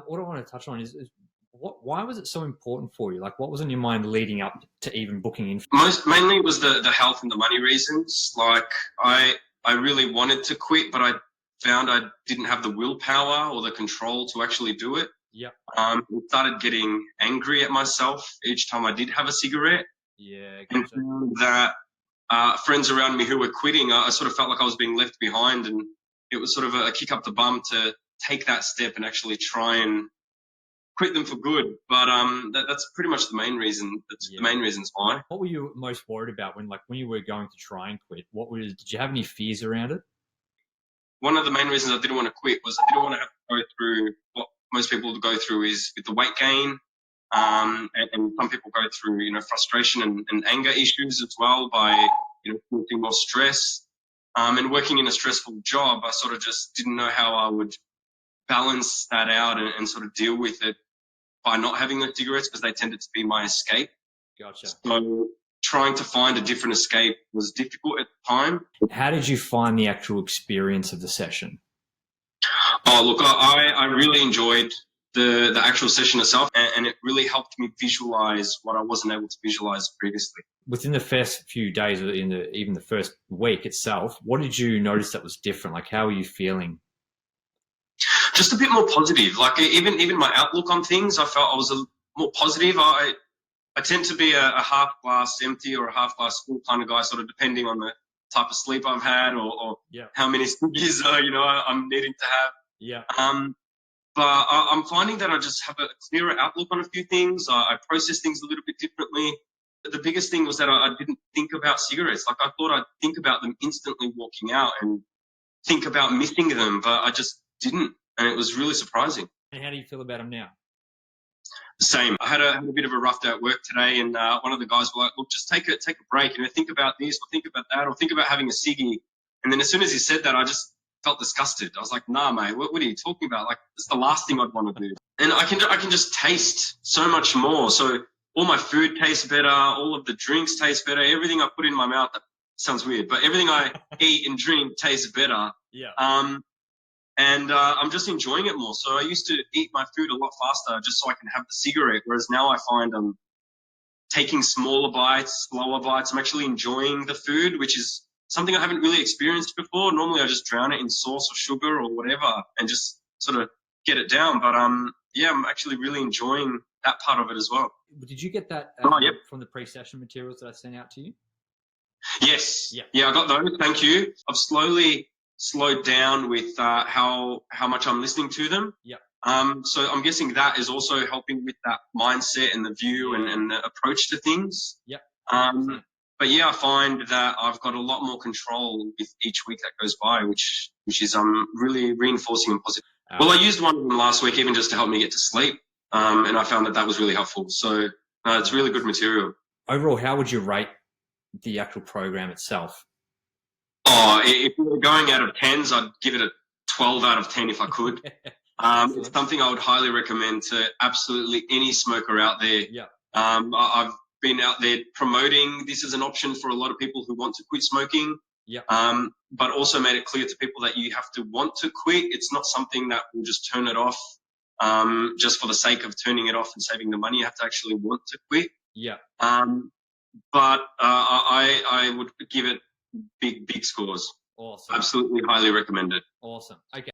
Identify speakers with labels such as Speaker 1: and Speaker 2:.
Speaker 1: What I want to touch on is why was it so important for you? Like, what was in your mind leading up to even booking in?
Speaker 2: Mainly it was the health and the money reasons. Like I really wanted to quit, but I found I didn't have the willpower or the control to actually do it.
Speaker 1: Yep.
Speaker 2: I started getting angry at myself each time I did have a cigarette.
Speaker 1: Yeah,
Speaker 2: And
Speaker 1: gotcha.
Speaker 2: found that friends around me who were quitting, I sort of felt like I was being left behind, and it was sort of a kick up the bum to take that step and actually try and quit them for good. But that's pretty much the main reason. That's the main reasons why.
Speaker 1: What were you most worried about when you were going to try and quit? Did you have any fears around it?
Speaker 2: One of the main reasons I didn't want to quit was I didn't want to have to go through what most people go through is with the weight gain. And some people go through, frustration and anger issues as well by, feeling more stress. And working in a stressful job, I sort of just didn't know how I would balance that out and sort of deal with it by not having the cigarettes because they tended to be my escape.
Speaker 1: Gotcha.
Speaker 2: So trying to find a different escape was difficult at the time.
Speaker 1: How did you find the actual experience of the session?
Speaker 2: Oh, look, I really enjoyed the actual session itself, and it really helped me visualize what I wasn't able to visualize previously.
Speaker 1: Within the first few days, or even the first week itself, what did you notice that was different? Like, how were you feeling?
Speaker 2: Just a bit more positive. Like even my outlook on things, I felt I was more positive. I tend to be a half glass empty or a half glass full kind of guy, sort of depending on the type of sleep I've had or how many ciggies I'm needing to have.
Speaker 1: Yeah.
Speaker 2: But I'm finding that I just have a clearer outlook on a few things. I process things a little bit differently. The biggest thing was that I didn't think about cigarettes. Like I thought I'd think about them instantly walking out and think about missing them, but I just didn't. And it was really surprising.
Speaker 1: And how do you feel about them now?
Speaker 2: Same. I had a bit of a rough day at work today, and one of the guys were like, "Look, just take a break. Think about this, or think about that, or think about having a ciggy." And then as soon as he said that, I just felt disgusted. I was like, "Nah, mate, what are you talking about? Like, it's the last thing I'd want to do." And I can just taste so much more. So all my food tastes better. All of the drinks taste better. Everything I put in my mouth, that sounds weird, but everything I eat and drink tastes better.
Speaker 1: Yeah.
Speaker 2: And I'm just enjoying it more. So I used to eat my food a lot faster just so I can have the cigarette, whereas now I find I'm taking smaller bites, slower bites. I'm actually enjoying the food, which is something I haven't really experienced before. Normally I just drown it in sauce or sugar or whatever and just sort of get it down. But I'm actually really enjoying that part of it as well.
Speaker 1: Did you get that from the pre-session materials that I sent out to you?
Speaker 2: Yes. Yeah, I got those. Thank you. I've slowly slowed down with how much I'm listening to them.
Speaker 1: Yeah.
Speaker 2: So I'm guessing that is also helping with that mindset and the view and the approach to things.
Speaker 1: Yep.
Speaker 2: But yeah, I find that I've got a lot more control with each week that goes by, which is really reinforcing and positive. Well, I used one of them last week even just to help me get to sleep, and I found that was really helpful. So it's really good material.
Speaker 1: Overall, how would you rate the actual program itself?
Speaker 2: Oh, if we were going out of 10s, I'd give it a 12 out of 10 if I could. It's something I would highly recommend to absolutely any smoker out there.
Speaker 1: Yeah.
Speaker 2: I've been out there promoting this as an option for a lot of people who want to quit smoking.
Speaker 1: Yeah.
Speaker 2: But also made it clear to people that you have to want to quit. It's not something that will just turn it off just for the sake of turning it off and saving the money. You have to actually want to quit.
Speaker 1: Yeah.
Speaker 2: But I would give it big scores.
Speaker 1: Awesome.
Speaker 2: Absolutely highly recommend it.
Speaker 1: Awesome. Okay.